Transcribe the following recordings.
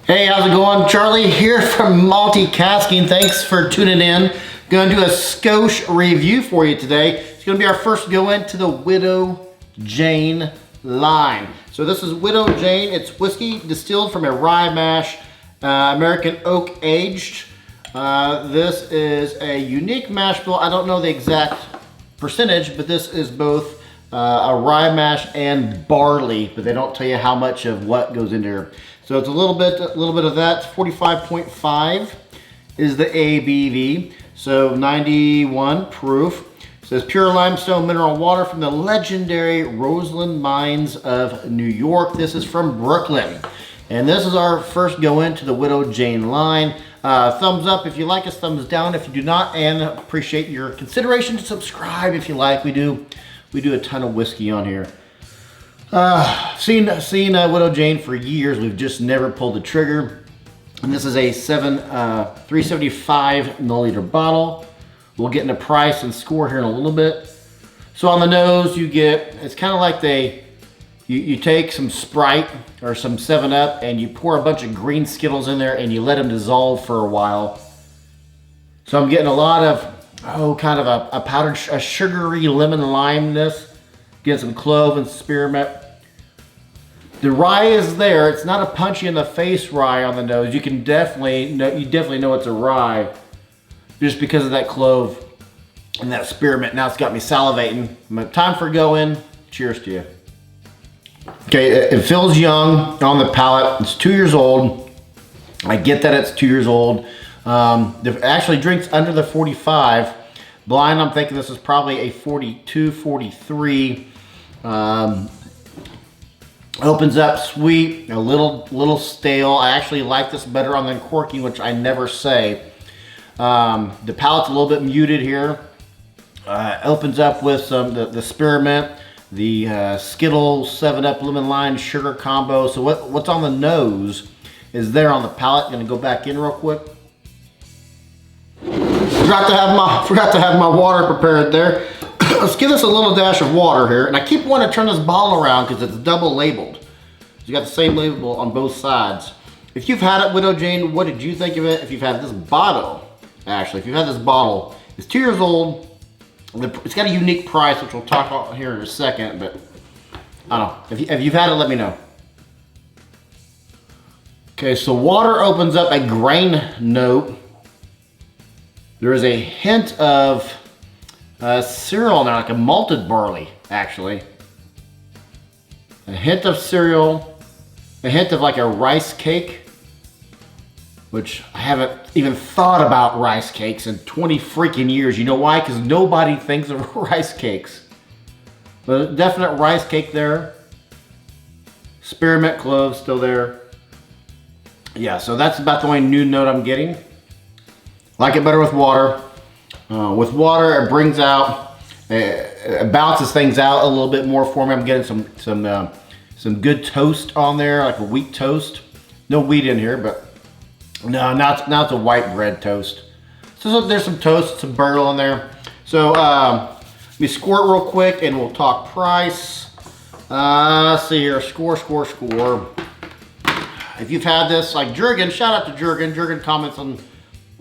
Hey, how's it going? Charlie here from Multicasking. Thanks for tuning in. Going to do a Scotch review for you today. It's going to be our first go into the Widow Jane line. So this is Widow Jane. It's whiskey distilled from a rye mash, American oak aged. This is a unique mash bill. I don't know the exact percentage, but this is both a rye mash and barley, but they don't tell you how much of what goes into here. So it's a little bit of that. 45.5 is the ABV. So 91 proof. It says pure limestone mineral water from the legendary Roseland Mines of New York. This is from Brooklyn. And this is our first go into the Widow Jane line. Thumbs up if you like us, thumbs down if you do not, and appreciate your consideration to subscribe if you like. We do a ton of whiskey on here. Seen Widow Jane for years. We've just never pulled the trigger. And this is a 375 milliliter bottle. We'll get into price and score here in a little bit. So on the nose, you get, it's kind of like you take some Sprite or some 7-Up and you pour a bunch of green Skittles in there and you let them dissolve for a while. So I'm getting a lot of, kind of a powdered, a sugary lemon limeness. Get some clove and spearmint. The rye is there. It's not a punchy in the face rye on the nose. You can definitely know it's a rye just because of that clove and that spearmint. Now it's got me salivating. Time for go in. Cheers to you. Okay, it feels young on the palate. It's 2 years old. I get that it's 2 years old. It actually drinks under the 45. Blind, I'm thinking this is probably a 42, 43. Opens up sweet, a little stale. I actually like this better on the uncorking, which I never say. The palate's a little bit muted here. Opens up with some the spearmint, the Skittles, 7-Up lemon lime sugar combo. So what's on the nose is there on the palate. Gonna go back in real quick. Forgot to have my water prepared there. Let's give this a little dash of water here. And I keep wanting to turn this bottle around because it's double labeled. You got the same label on both sides. If you've had it, Widow Jane, what did you think of it? If you've had this bottle, actually, if you've had this bottle, it's 2 years old. It's got a unique price, which we'll talk about here in a second, but I don't know. If you've had it, let me know. Okay, so water opens up a grain note. There is a hint of cereal in there, like a malted barley, actually. A hint of cereal, a hint of like a rice cake, which I haven't even thought about rice cakes in 20 freaking years. You know why? Because nobody thinks of rice cakes. But a definite rice cake there. Spearmint cloves still there. Yeah, so that's about the only new note I'm getting. Like it better with water. With water, it brings out, it balances things out a little bit more for me. I'm getting some good toast on there, like a wheat toast. No wheat in here, but no, now it's a white bread toast. So there's some toast, some burl in there. So let me score it real quick and we'll talk price. Let's see here, score. If you've had this, like Jurgen, shout out to Jurgen. Jurgen comments on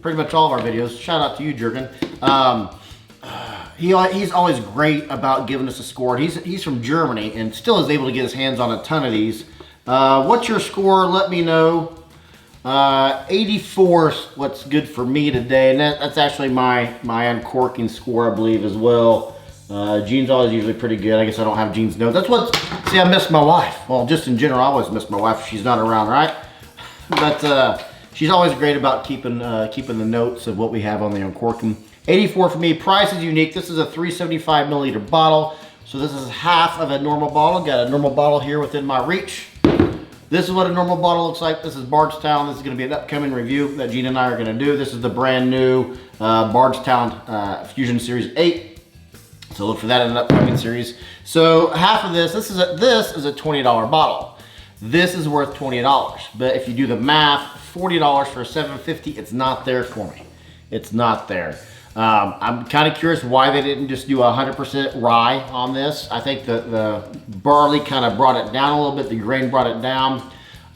pretty much all of our videos. Shout out to you, Jurgen. He's always great about giving us a score. He's from Germany and still is able to get his hands on a ton of these. What's your score? Let me know. 84 is what's good for me today, and that's actually my uncorking score, I believe, as well. Gene's always usually pretty good. I guess I don't have Gene's notes. That's what. See, I miss my wife. Well, just in general, I always miss my wife if she's not around, right? But she's always great about keeping the notes of what we have on the uncorking. 84 for me. Price is unique. This is a 375 milliliter bottle. So this is half of a normal bottle. Got a normal bottle here within my reach. This is what a normal bottle looks like. This is Bardstown. This is going to be an upcoming review that Gene and I are going to do. This is the brand new Bardstown Fusion Series 8. So look for that in an upcoming series. So half of this is a $20 bottle. This is worth $20. But if you do the math, $40 for $7.50, it's not there for me. It's not there. I'm kind of curious why they didn't just do 100% rye on this. I think the barley kind of brought it down a little bit. The grain brought it down.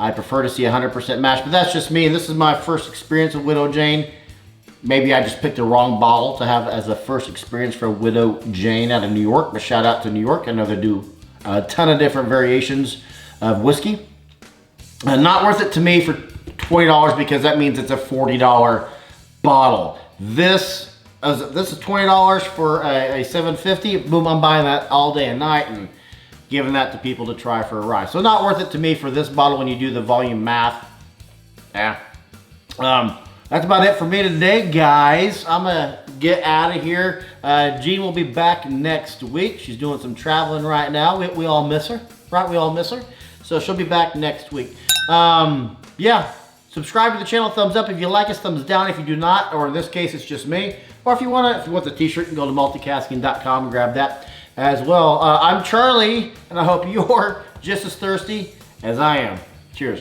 I prefer to see 100% mash, but that's just me. And this is my first experience with Widow Jane. Maybe I just picked the wrong bottle to have as a first experience for Widow Jane out of New York. But shout out to New York. I know they do a ton of different variations of whiskey. Not worth it to me for $20 because that means it's a $40 bottle. This is $20 for a $7.50. Boom, I'm buying that all day and night and giving that to people to try for a rye. So not worth it to me for this bottle when you do the volume math. Yeah. That's about it for me today, guys. I'm gonna get out of here. Jean will be back next week. She's doing some traveling right now. We all miss her, right? We all miss her. So she'll be back next week. Yeah, subscribe to the channel, thumbs up if you like us, thumbs down if you do not, or in this case, it's just me. Or if you want the t-shirt, you can go to multicasking.com and grab that as well. I'm Charlie, and I hope you're just as thirsty as I am. Cheers.